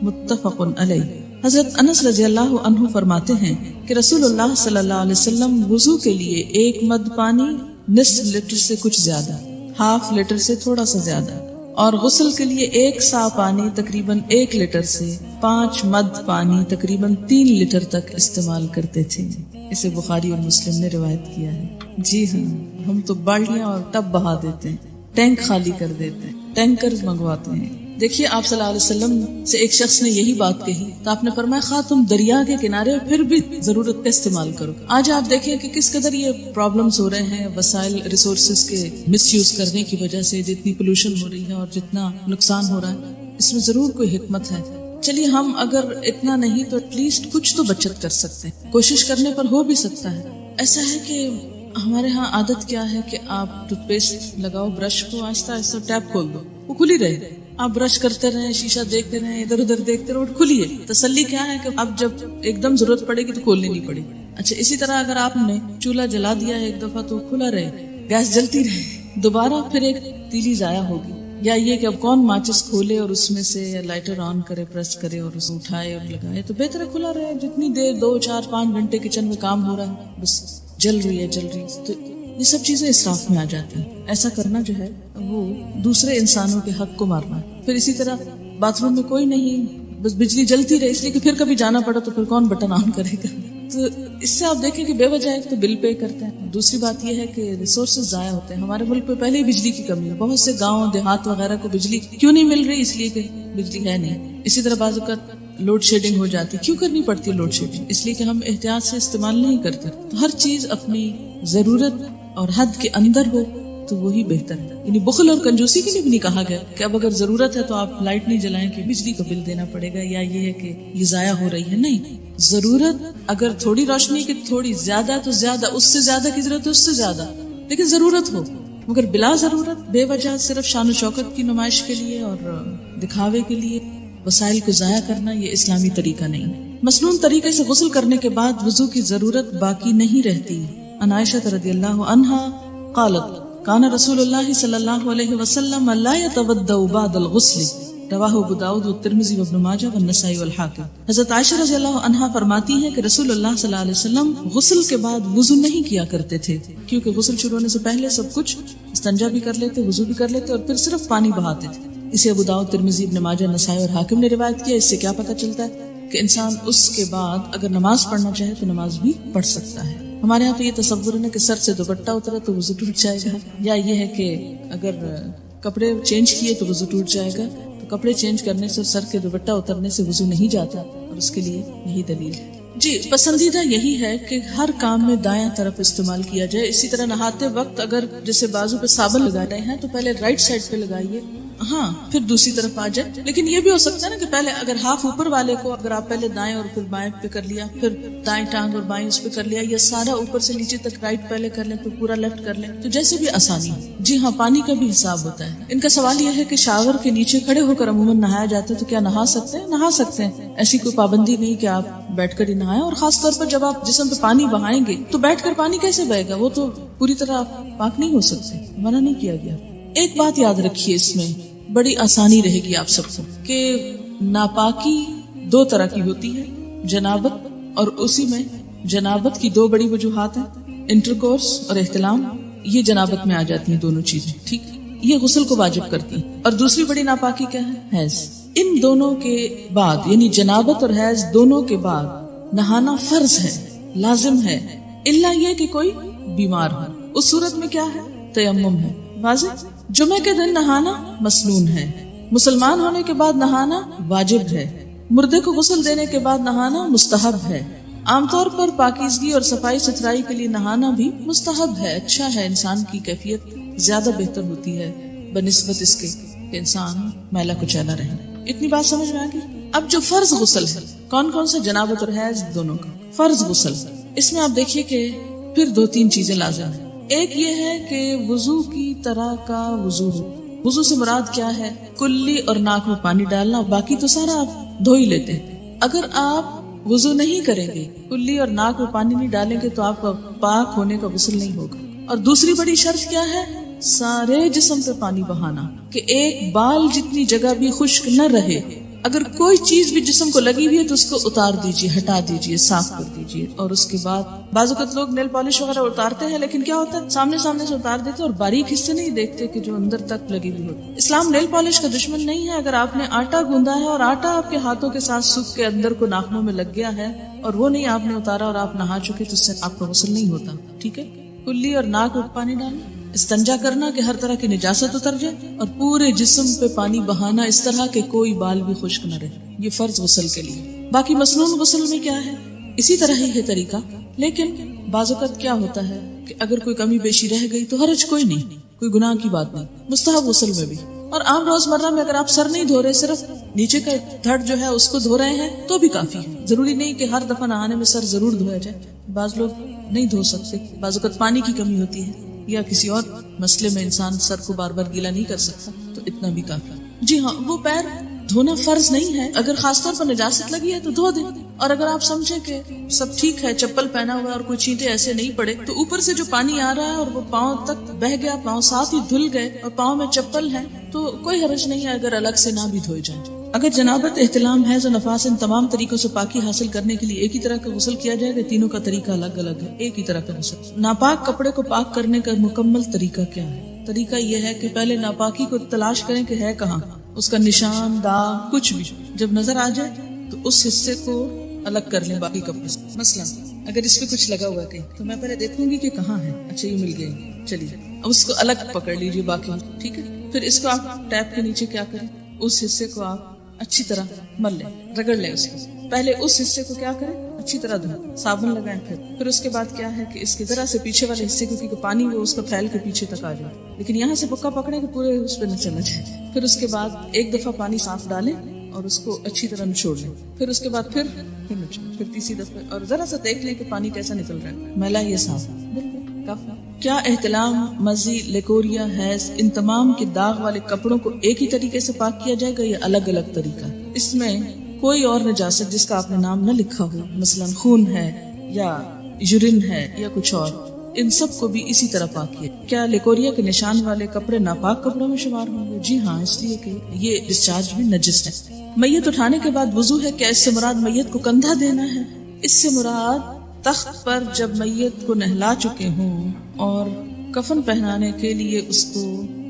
متفق علیہ. حضرت انس رضی اللہ عنہ فرماتے ہیں کہ رسول اللہ صلی اللہ علیہ وسلم وضو کے لیے 1 مد پانی نصف لیٹر سے کچھ زیادہ، ½ لیٹر سے تھوڑا سا زیادہ، اور غسل کے لیے 1 سا پانی تقریباً 1 لیٹر سے 5 مد پانی تقریباً 3 لیٹر تک استعمال کرتے تھے. اسے بخاری اور مسلم نے روایت کیا ہے. جی ہاں، ہم تو بالٹیاں اور ٹب بہا دیتے ہیں، ٹینک خالی کر دیتے ہیں، ٹینکر منگواتے ہیں. دیکھیے آپ صلی اللہ علیہ وسلم سے ایک شخص نے یہی بات کہی تو آپ نے فرمایا خواہ تم دریا کے کنارے پھر بھی ضرورت کا استعمال کرو. آج آپ دیکھیں کہ کس قدر یہ پرابلمز ہو رہے ہیں وسائل ریسورسز کے مس یوز کرنے کی وجہ سے، جتنی پولوشن ہو رہی ہے اور جتنا نقصان ہو رہا ہے. اس میں ضرور کوئی حکمت ہے. چلیے ہم اگر اتنا نہیں تو ایٹ لیسٹ کچھ تو بچت کر سکتے ہیں، کوشش کرنے پر ہو بھی سکتا ہے. ایسا ہے کہ ہمارے ہاں عادت کیا ہے کہ آپ ٹوتھ پیسٹ لگاؤ، برش کو آہستہ آہستہ ٹیپ کھول دو، وہ کھلی رہے، آپ برش کرتے رہیں، شیشہ دیکھتے رہیں، ادھر ادھر دیکھتے رہو، کھلی ہے. تسلی کیا ہے کہ اب جب ایک دم ضرورت پڑے گی تو کھولنی نہیں پڑے. اچھا اسی طرح اگر آپ نے چولہا جلا دیا ہے ایک دفعہ تو کھلا رہے، گیس جلتی رہے، دوبارہ پھر ایک تیلی ضائع ہوگی. یا یہ کہ اب کون ماچس کھولے اور اس میں سے لائٹر آن کرے، پریس کرے اور اسے اٹھائے اور لگائے، تو بہتر ہے کھلا رہے. جتنی دیر 2 4 5 گھنٹے کچن میں کام ہو رہا ہے بس جل رہی ہے تو یہ سب چیزیں اسراف میں آ جاتی ہیں. ایسا کرنا جو ہے وہ دوسرے انسانوں کے حق کو مارنا ہے. پھر اسی طرح باتھ روم میں کوئی نہیں، بس بجلی جلتی رہے، اس لیے کہ پھر کبھی جانا پڑا تو پھر کون بٹن آن کرے گا. تو اس سے آپ دیکھیں کہ بے وجہ ایک تو بل پے کرتے ہیں، دوسری بات یہ ہے کہ ریسورسز ضائع ہوتے ہیں. ہمارے ملک میں پہلے ہی بجلی کی کمی ہے، بہت سے گاؤں دیہات وغیرہ کو بجلی کیوں نہیں مل رہی؟ اس لیے کہ بجلی ہے نہیں. اسی طرح بعض اوقات لوڈ شیڈنگ ہو جاتی. کیوں کرنی پڑتی ہے لوڈ شیڈنگ؟ اس لیے کہ ہم احتیاط سے استعمال نہیں کرتے. تو ہر چیز اپنی ضرورت اور حد کے اندر ہو تو وہی بہتر ہے. یعنی بخل اور کنجوسی کے لیے بھی نہیں کہا گیا کہ اب اگر ضرورت ہے تو آپ لائٹ نہیں جلائیں کہ بجلی کا بل دینا پڑے گا، یا یہ ہے کہ یہ ضائع ہو رہی ہے. نہیں، ضرورت اگر تھوڑی روشنی کی تھوڑی زیادہ تو زیادہ، اس سے زیادہ کی ضرورت ہے اس سے زیادہ، لیکن ضرورت ہو. مگر بلا ضرورت بے وجہ صرف شان و شوکت کی نمائش کے لیے اور دکھاوے کے لیے وسائل کو ضائع کرنا یہ اسلامی طریقہ نہیں. مسنون طریقے سے غسل کرنے کے بعد وضو کی ضرورت باقی نہیں رہتی. عن عائشہ رضی اللہ عنہا قالت کان رسول اللہ صلی اللہ علیہ وسلم لا يتودع بعد الغسل رواہ ابو داؤد والترمذی وابن ماجہ والنسائی والحاکم. حضرت عائشہ رضی اللہ عنہا فرماتی ہیں کہ رسول اللہ صلی اللہ علیہ وسلم غسل کے بعد وضو نہیں کیا کرتے تھے، کیونکہ غسل شروع ہونے سے پہلے سب کچھ استنجا بھی کر لیتے، وضو بھی کر لیتے اور پھر صرف پانی بہاتے تھے. اسے ابو داؤد، ترمذی، ابن ماجہ، نسائی اور حاکم نے روایت کیا. اس سے کیا پتہ چلتا ہے کہ انسان اس کے بعد اگر نماز پڑھنا چاہے تو نماز بھی پڑھ سکتا ہے. ہمارے یہاں تو یہ تصور ہے کہ سر سے دوپٹہ اترا تو وضو ٹوٹ جائے گا، یا یہ ہے کہ اگر کپڑے چینج کیے تو وضو ٹوٹ جائے گا. تو کپڑے چینج کرنے سے اور سر کے دوپٹہ اترنے سے وضو نہیں جاتا، اور اس کے لیے یہی دلیل ہے. جی پسندیدہ یہی ہے کہ ہر کام میں دائیں طرف استعمال کیا جائے. اسی طرح نہاتے وقت اگر جیسے بازو پہ صابن لگا رہے ہیں تو پہلے رائٹ سائڈ پہ لگائیے، ہاں پھر دوسری طرف آ جائے. لیکن یہ بھی ہو سکتا ہے نا کہ پہلے اگر ہاف اوپر والے کو اگر آپ پہلے دائیں اور پھر بائیں پہ کر لیا، پھر دائیں ٹانگ اور بائیں اس پہ کر لیا، یا سارا اوپر سے نیچے تک رائٹ پہلے کر لیں تو پورا لیفٹ کر لیں، تو جیسے بھی آسانی. جی ہاں، پانی کا بھی حساب ہوتا ہے. ان کا سوال یہ ہے کہ شاور کے نیچے کھڑے ہو کر عموماً نہایا جاتا ہے تو کیا نہا سکتے ہیں؟ نہا سکتے ہیں، ایسی کوئی پابندی نہیں کہ آپ بیٹھ کر ہی نہائیں. اور خاص طور پر جب آپ جسم پہ پانی بہائیں گے تو بیٹھ کر پانی کیسے بہے گا؟ وہ تو پوری طرح پاک نہیں ہو سکتے، منع نہیں کیا گیا. ایک بات یاد رکھیے، اس میں بڑی آسانی رہے گی آپ سب کو کہ ناپاکی 2 طرح کی ہوتی ہے، جنابت، اور اسی میں جنابت کی 2 بڑی وجوہات ہیں، انٹرکورس اور احتلام. یہ جنابت میں آ جاتی ہیں دونوں چیزیں، ٹھیک، یہ غسل کو واجب کرتی ہیں. اور دوسری بڑی ناپاکی کیا ہے؟ حیض. ان دونوں کے بعد یعنی جنابت اور حیض دونوں کے بعد نہانا فرض ہے، لازم ہے، الا یہ کہ کوئی بیمار ہو، اس صورت میں کیا ہے؟ تیمم ہے، واضح۔ جمعے کے دن نہانا مسنون ہے، مسلمان ہونے کے بعد نہانا واجب ہے، مردے کو غسل دینے کے بعد نہانا مستحب ہے، عام طور پر پاکیزگی اور صفائی ستھرائی کے لیے نہانا بھی مستحب ہے، اچھا ہے، انسان کی کیفیت زیادہ بہتر ہوتی ہے بنسبت اس کے کہ انسان میلا کچیلا رہے۔ اتنی بات سمجھ میں آ گئی؟ اب جو فرض غسل ہے، کون کون سے؟ جنابت اور حیض دونوں کا فرض غسل، اس میں آپ دیکھیے کہ پھر 2-3 چیزیں لازم ہیں۔ ایک یہ ہے کہ وضو کی طرح کا وضو ہو۔ وضو سے مراد کیا ہے؟ کلی اور ناک میں پانی ڈالنا، باقی تو سارا آپ دھو ہی لیتے ہیں۔ اگر آپ وضو نہیں کریں گے، کلی اور ناک میں پانی نہیں ڈالیں گے، تو آپ کا پاک ہونے کا غسل نہیں ہوگا۔ اور دوسری بڑی شرط کیا ہے؟ سارے جسم پہ پانی بہانا، کہ ایک بال جتنی جگہ بھی خشک نہ رہے۔ اگر کوئی چیز بھی جسم کو لگی ہوئی ہے تو اس کو اتار دیجیے، ہٹا دیجیے، صاف کر دیجیے۔ اور اس کے بعد بعض اوقات لوگ نیل پالش وغیرہ اتارتے ہیں، لیکن کیا ہوتا ہے سامنے سے اتار دیتے اور باریک حصے نہیں دیکھتے کہ جو اندر تک لگی ہوئی ہوتی۔ اسلام نیل پالش کا دشمن نہیں ہے۔ اگر آپ نے آٹا گوندا ہے اور آٹا آپ کے ہاتھوں کے ساتھ سوکھ کے اندر کو ناخنوں میں لگ گیا ہے اور وہ نہیں آپ نے اتارا اور آپ نہا چکے، تو اس سے آپ کا غسل نہیں ہوتا، ٹھیک ہے۔ کلی اور ناک میں پانی ڈالنا، استنجا کرنا کہ ہر طرح کی نجاست اتر جائے، اور پورے جسم پہ پانی بہانا اس طرح کہ کوئی بال بھی خشک نہ رہے، یہ فرض غسل کے لیے۔ باقی مسنون غسل میں کیا ہے؟ اسی طرح ہی ہے طریقہ، لیکن بعض اوقات کیا ہوتا ہے کہ اگر کوئی کمی بیشی رہ گئی تو حرج کوئی نہیں، کوئی گناہ کی بات نہیں، مستحب غسل میں بھی۔ اور عام روزمرہ میں اگر آپ سر نہیں دھو رہے، صرف نیچے کا دھڑ جو ہے اس کو دھو رہے ہیں تو بھی کافی ہے۔ ضروری نہیں کہ ہر دفعہ نہانے میں سر ضرور دھویا جائے، بعض لوگ نہیں دھو سکتے، بعض اوقات پانی کی کمی ہوتی ہے یا کسی اور مسئلے میں انسان سر کو بار بار گیلا نہیں کر سکتا، تو اتنا بھی کافی۔ جی ہاں، وہ پیر دھونا فرض نہیں ہے، اگر خاص طور پر نجاست لگی ہے تو دھو دیں، اور اگر آپ سمجھیں کہ سب ٹھیک ہے، چپل پہنا ہوا ہے اور کوئی چھینٹے ایسے نہیں پڑے، تو اوپر سے جو پانی آ رہا ہے اور وہ پاؤں تک بہ گیا، پاؤں ساتھ ہی دھل گئے اور پاؤں میں چپل ہے، تو کوئی حرج نہیں ہے اگر الگ سے نہ بھی دھوئے جائیں۔ اگر جنابت، احتلام، حیض و نفاس ان تمام طریقوں سے پاکی حاصل کرنے کے لیے ایک ہی طرح کا غسل کیا جائے گا، تینوں کا طریقہ الگ الگ ہے، ایک ہی طرح کا غسل۔ ناپاک کپڑے کو پاک کرنے کا مکمل طریقہ کیا ہے؟ طریقہ یہ ہے کہ پہلے ناپاکی کو تلاش کریں کہ ہے کہاں، اس کا نشان، داغ، کچھ بھی جب نظر آ جائے تو اس حصے کو الگ کر لیں باقی کپڑے سے۔ مثلا اگر اس پہ کچھ لگا ہوا ہے کہیں تو میں پہلے دیکھوں گی کہ کہاں ہے، اچھا یہ مل گئی، چلیے اب اس کو الگ پکڑ لیجیے باقی، ٹھیک ہے۔ پھر اس کو آپ ٹیپ کے نیچے کیا کریں، اس حصے کو آپ اچھی طرح مل لیں، رگڑ لیں اس کو، پہلے اس حصے کو کیا کریں، اچھی طرح دھویں، صابن لگائیں، پھر اس کے بعد کیا ہے کہ اس کی ذرا سے پیچھے والے حصے کو، کیونکہ پانی وہ اس کا پھیل کے پیچھے تک آ جائے، لیکن یہاں سے پکا پکڑیں کہ پورے اس پہ نہ چلا جائے۔ پھر اس کے بعد ایک دفعہ پانی صاف ڈالیں اور اس کو اچھی طرح نچوڑ لیں، پھر اس کے بعد پھر نچوڑ، پھر تیسری دفعہ، اور ذرا سا دیکھ لیں کہ پانی کیسا نکل رہا ہے، میلا یہ صاف، بالکل کافی۔ کیا احتلام، مزی، لیکوریا، حیض ان تمام کے داغ والے کپڑوں کو ایک ہی طریقے سے پاک کیا جائے گا یا الگ الگ طریقہ؟ اس میں کوئی اور نجاست جس کا آپ نے نام نہ لکھا ہو، مثلا خون ہے یا یورین ہے یا کچھ اور، ان سب کو بھی اسی طرح پاک کیا۔ کیا لیکوریا کے نشان والے کپڑے ناپاک کپڑوں میں شمار ہوں گے؟ جی ہاں، اس لیے کہ یہ ڈسچارج بھی نجس ہے۔ میت اٹھانے کے بعد وضو ہے، کیا اس سے مراد میت کو کندھا دینا ہے؟ اس سے مراد تخت پر جب میت کو نہلا چکے ہوں اور کفن پہنانے کے لیے اس کو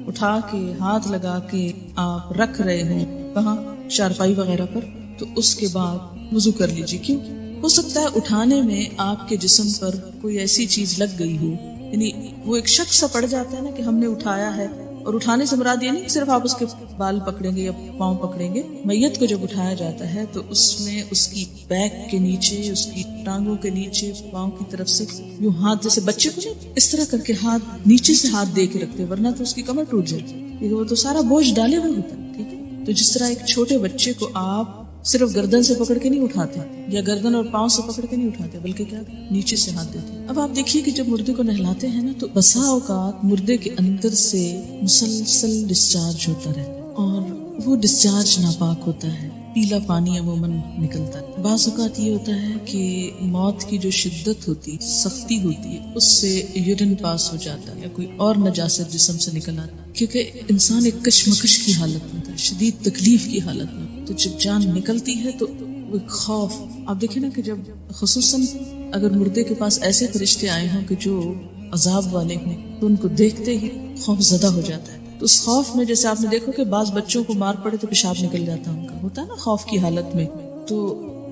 اٹھا کے ہاتھ لگا کے آپ رکھ رہے ہوں، کہاں، چارپائی وغیرہ پر، تو اس کے بعد وضو کر لیجیے۔ کیوں؟ ہو سکتا ہے اٹھانے میں آپ کے جسم پر کوئی ایسی چیز لگ گئی ہو، یعنی وہ ایک شک سا پڑ جاتا ہے نا کہ ہم نے اٹھایا ہے، اور اٹھانے سے مراد یہ نہیں کہ صرف آپ اس کے بال پکڑیں گے یا پاؤں پکڑیں گے۔ میت کو جب اٹھایا جاتا ہے تو اس میں اس کی بیک کے نیچے، اس کی ٹانگوں کے نیچے، پاؤں کی طرف سے یوں ہاتھ، جیسے بچے کو نہیں اس طرح کر کے ہاتھ نیچے سے ہاتھ دے کے رکھتے، ورنہ تو اس کی کمر ٹوٹ جاتی، کیونکہ وہ تو سارا بوجھ ڈالے ہوئے ہوتا ہے، ٹھیک ہے۔ تو جس طرح ایک چھوٹے بچے کو آپ صرف گردن سے پکڑ کے نہیں اٹھاتے یا گردن اور پاؤں سے پکڑ کے نہیں اٹھاتے، بلکہ کیا نیچے سے ہاتھ دیتے۔ اب آپ دیکھیے کہ جب مردے کو نہلاتے ہیں نا تو بسا اوقات مردے کے اندر سے مسلسل ڈسچارج ہوتا رہتا ہے اور وہ ڈسچارج ناپاک ہوتا ہے، پیلا پانی عموماً نکلتا ہے۔ بعض اوقات یہ ہوتا ہے کہ موت کی جو شدت ہوتی، سختی ہوتی ہے، اس سے یورین پاس ہو جاتا ہے یا کوئی اور نجاست جسم سے نکل آتا ہے، کیونکہ انسان ایک کشمکش کی حالت میں ہوتا ہے، شدید تکلیف کی حالت میں، تو جب جان نکلتی ہے تو وہ خوف، آپ دیکھیں نا کہ جب خصوصاً اگر مردے کے پاس ایسے فرشتے آئے ہوں کہ جو عذاب والے ہوں تو ان کو دیکھتے ہی خوف زدہ ہو جاتا ہے، تو اس خوف میں جیسے آپ نے دیکھو کہ بعض بچوں کو مار پڑے تو پیشاب نکل جاتا ہے ان کا، ہوتا ہے نا خوف کی حالت میں. تو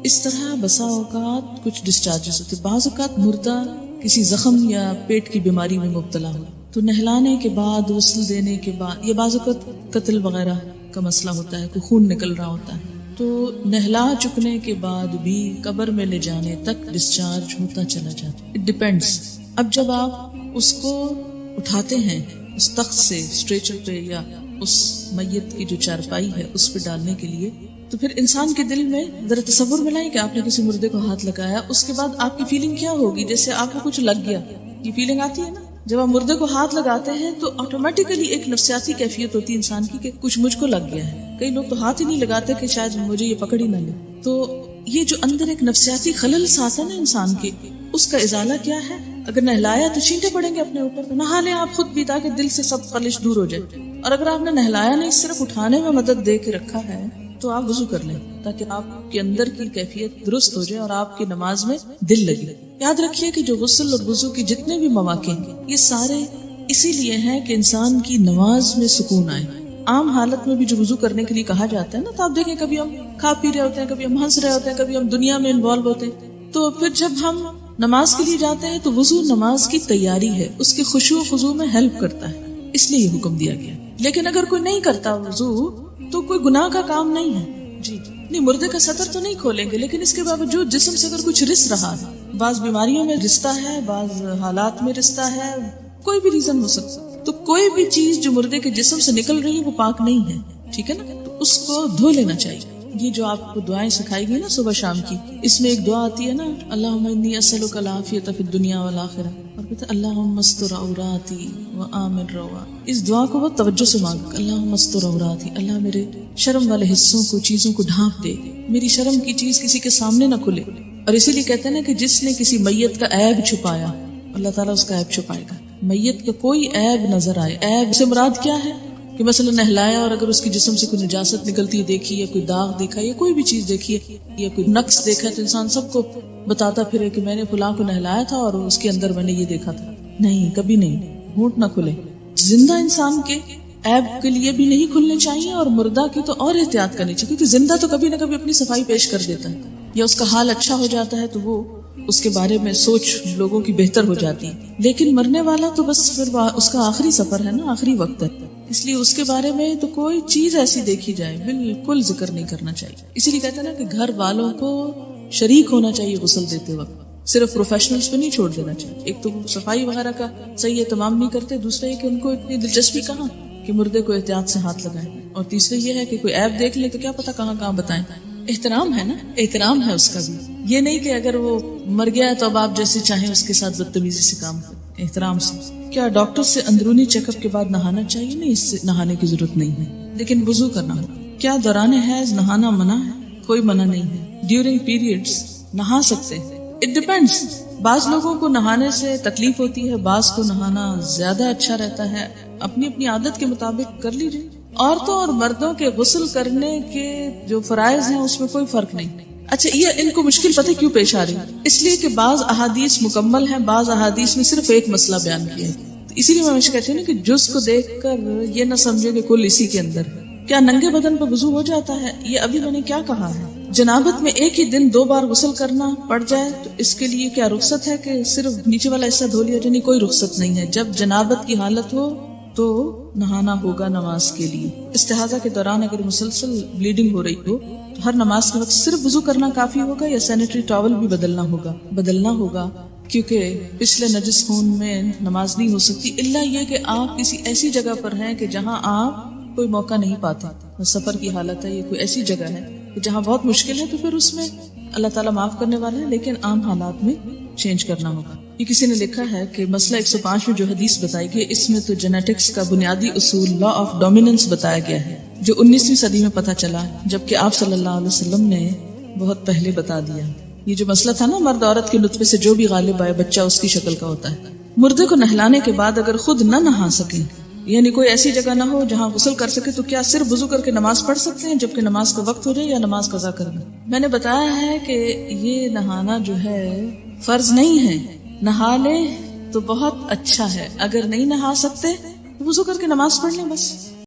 اس طرح بسا اوقات کچھ ڈسچارجز ہوتے، بعض اوقات مردہ کسی زخم یا پیٹ کی بیماری میں مبتلا ہو تو نہلانے کے بعد، غسل دینے کے بعد، یا بعض اوقات قتل وغیرہ کا مسئلہ ہوتا ہے، کوئی خون نکل رہا ہوتا ہے، تو نہلا چکنے کے بعد بھی قبر میں لے جانے تک ڈسچارج ہوتا چلا جاتا ہے. It depends. اب جب آپ اس کو اٹھاتے ہیں اس تخت سے اسٹریچر پہ یا اس میت کی جو چارپائی ہے اس پہ ڈالنے کے لیے، تو پھر انسان کے دل میں ذرا تصور ملائیں کہ آپ نے کسی مردے کو ہاتھ لگایا، اس کے بعد آپ کی فیلنگ کیا ہوگی؟ جیسے آپ کو کچھ لگ گیا، یہ فیلنگ آتی ہے نا. جب آپ مردے کو ہاتھ لگاتے ہیں تو آٹومیٹیکلی ایک نفسیاتی کیفیت ہوتی ہے انسان کی کہ کچھ مجھ کو لگ گیا ہے. کئی لوگ تو ہاتھ ہی نہیں لگاتے کہ شاید مجھے یہ پکڑ ہی نہ لے. تو یہ جو اندر ایک نفسیاتی خلل آتا ہے نا انسان کے، اس کا ازالہ کیا ہے؟ اگر نہلایا تو چینٹے پڑیں گے اپنے اوپر، تو نہا لیں آپ خود بھی تاکہ دل سے سب خلش دور ہو جائے. اور اگر آپ نے نہلایا نہیں، صرف اٹھانے میں مدد دے کے رکھا ہے، تو آپ وضو کر لیں تاکہ آپ کے اندر کی کیفیت درست ہو جائے اور آپ کی نماز میں دل لگے. یاد رکھیے کہ جو غسل اور وضو کی جتنے بھی مواقع ہیں، یہ سارے اسی لیے ہیں کہ انسان کی نماز میں سکون آئے. عام حالت میں بھی جو وضو کرنے کے لیے کہا جاتا ہے نا، تو آپ دیکھیں کبھی ہم کھا پی رہے ہوتے ہیں، کبھی ہم ہنس رہے ہوتے ہیں، کبھی ہم دنیا میں انوالو ہوتے ہیں. تو پھر جب ہم نماز کے لیے جاتے ہیں تو وضو نماز کی تیاری ہے، اس کے خشوع و خضوع میں ہیلپ کرتا ہے، اس لیے یہ حکم دیا گیا. لیکن اگر کوئی نہیں کرتا وضو تو کوئی گناہ کا کام نہیں ہے. جی نہیں، مردے کا سطر تو نہیں کھولیں گے، لیکن اس کے باوجود جسم سے اگر کچھ رس رہا ہے، بعض بیماریوں میں رستا ہے، بعض حالات میں رستا ہے، کوئی بھی ریزن ہو سکتا، تو کوئی بھی چیز جو مردے کے جسم سے نکل رہی ہے وہ پاک نہیں ہے. ٹھیک ہے نا، تو اس کو دھو لینا چاہیے. یہ جو آپ کو دعائیں سکھائی گئی نا صبح شام کی، اس میں ایک دعا آتی ہے نا، اللہم انی اسألک العافیۃ فی الدنیا والآخرہ، اور کہتے ہیں اللہم استر عوراتی وآمن روا. اس دعا کو بہت توجہ سے مانگو. اللہم استر عوراتی، اللہ میرے شرم والے حصوں کو، چیزوں کو ڈھانپ دے، میری شرم کی چیز کسی کے سامنے نہ کھلے. اور اسی لیے کہتے ہیں نا کہ جس نے کسی میت کا عیب چھپایا، اللہ تعالیٰ اس کا عیب چھپائے گا. میت کا کوئی عیب نظر آئے، عیب سے مراد کیا ہے کہ مثلا نہلایا اور اگر اس کے جسم سے کوئی نجاست نکلتی ہے دیکھی، یا کوئی داغ دیکھا، یا کوئی بھی چیز دیکھی ہے، یا کوئی نقص دیکھا، تو انسان سب کو بتاتا پھرے کہ میں نے فلاں کو نہلایا تھا اور اس کے اندر میں نے یہ دیکھا تھا. نہیں، کبھی نہیں، ہونٹ نہ کھلے. زندہ انسان کے عیب کے لیے بھی نہیں کھلنے چاہیے، اور مردہ کی تو اور احتیاط کرنی چاہیے، کیونکہ زندہ تو کبھی نہ کبھی اپنی صفائی پیش کر دیتا ہے، یا اس کا حال اچھا ہو جاتا ہے تو وہ اس کے بارے میں سوچ لوگوں کی بہتر ہو جاتی ہے. لیکن مرنے والا تو بس پھر اس کا آخری سفر ہے نا، آخری وقت ہے، اس لیے اس کے بارے میں تو کوئی چیز ایسی دیکھی جائے بالکل ذکر نہیں کرنا چاہیے. اسی لیے کہتے ہیں نا کہ گھر والوں کو شریک ہونا چاہیے غسل دیتے وقت، صرف پروفیشنلز پہ نہیں چھوڑ دینا چاہیے. ایک تو صفائی وغیرہ کا صحیح اہتمام نہیں کرتے، دوسرا یہ کہ ان کو اتنی دلچسپی کہاں کہ مردے کو احتیاط سے ہاتھ لگائیں، اور تیسرا یہ ہے کہ کوئی عیب دیکھ لے تو کیا پتا کہاں کہاں بتائیں. احترام ہے نا، احترام ہے اس کا بھی. یہ نہیں کہ اگر وہ مر گیا ہے تو اب آپ جیسے چاہیں اس کے ساتھ بدتمیزی سے کام کریں. احترام سے. کیا ڈاکٹر سے اندرونی چیک اپ کے بعد نہانا چاہیے؟ نہیں، اس سے نہانے کی ضرورت نہیں ہے، لیکن وضو کرنا ہو. کیا دوران حیض نہانا منع ہے؟ کوئی منع نہیں ہے. ڈیورنگ پیریڈز نہا سکتے ہیں. It depends. بعض لوگوں کو نہانے سے تکلیف ہوتی ہے، بعض کو نہانا زیادہ اچھا رہتا ہے. اپنی اپنی عادت کے مطابق کر لیجیے. عورتوں اور مردوں کے غسل کرنے کے جو فرائض ہیں اس میں کوئی فرق نہیں. اچھا، یہ ان کو مشکل پتہ کیوں پیش آ رہی ہے؟ اس لیے کہ بعض احادیث مکمل ہیں، بعض احادیث میں صرف ایک مسئلہ بیان کیا ہے. اسی لیے میں ہمیشہ کہتی ہوں نا کہ جز کو دیکھ کر یہ نہ سمجھے کہ کل اسی کے اندر ہے. کیا ننگے بدن پر وضو ہو جاتا ہے؟ یہ ابھی میں نے کیا کہا ہے. جنابت میں ایک ہی دن 2 بار غسل کرنا پڑ جائے تو اس کے لیے کیا رخصت ہے کہ صرف نیچے والا حصہ دھو لیا جائے؟ کوئی رخصت نہیں ہے. جب جنابت کی حالت ہو تو نہانا ہوگا نماز کے لیے. استحاضہ کے دوران اگر مسلسل بلیڈنگ ہو رہی ہو تو ہر نماز کے وقت صرف وضو کرنا کافی ہوگا، یا سینیٹری ٹاول بھی بدلنا ہوگا کیونکہ پچھلے نجس خون میں نماز نہیں ہو سکتی، الا یہ کہ آپ کسی ایسی جگہ پر ہیں کہ جہاں آپ کوئی موقع نہیں پاتے. سفر کی حالت ہے، یہ کوئی ایسی جگہ ہے کہ جہاں بہت مشکل ہے، تو پھر اس میں اللہ تعالیٰ معاف کرنے والا ہے، لیکن عام حالات میں چینج کرنا ہوگا. یہ کسی نے لکھا ہے کہ مسئلہ 105 میں جو حدیث بتائی گئی، اس میں تو جینیٹکس کا بنیادی اصول لا آف ڈومیننس بتایا گیا ہے، جو 19ویں صدی میں پتہ چلا، جبکہ آپ صلی اللہ علیہ وسلم نے بہت پہلے بتا دیا. یہ جو مسئلہ تھا نا، مرد عورت کے نطفے سے جو بھی غالب آئے بچہ اس کی شکل کا ہوتا ہے. مردے کو نہلانے کے بعد اگر خود نہ نہا سکیں، یعنی کوئی ایسی جگہ نہ ہو جہاں غسل کر سکے، تو کیا صرف وضو کر کے نماز پڑھ سکتے ہیں جبکہ نماز کا وقت ہو جائے، یا نماز قضا کرنا؟ میں نے بتایا ہے کہ یہ نہانا جو ہے فرض نہیں ہے. نہا لے تو بہت اچھا ہے. اگر نہیں نہا سکتے وضو کر کے نماز پڑھ لیں بس.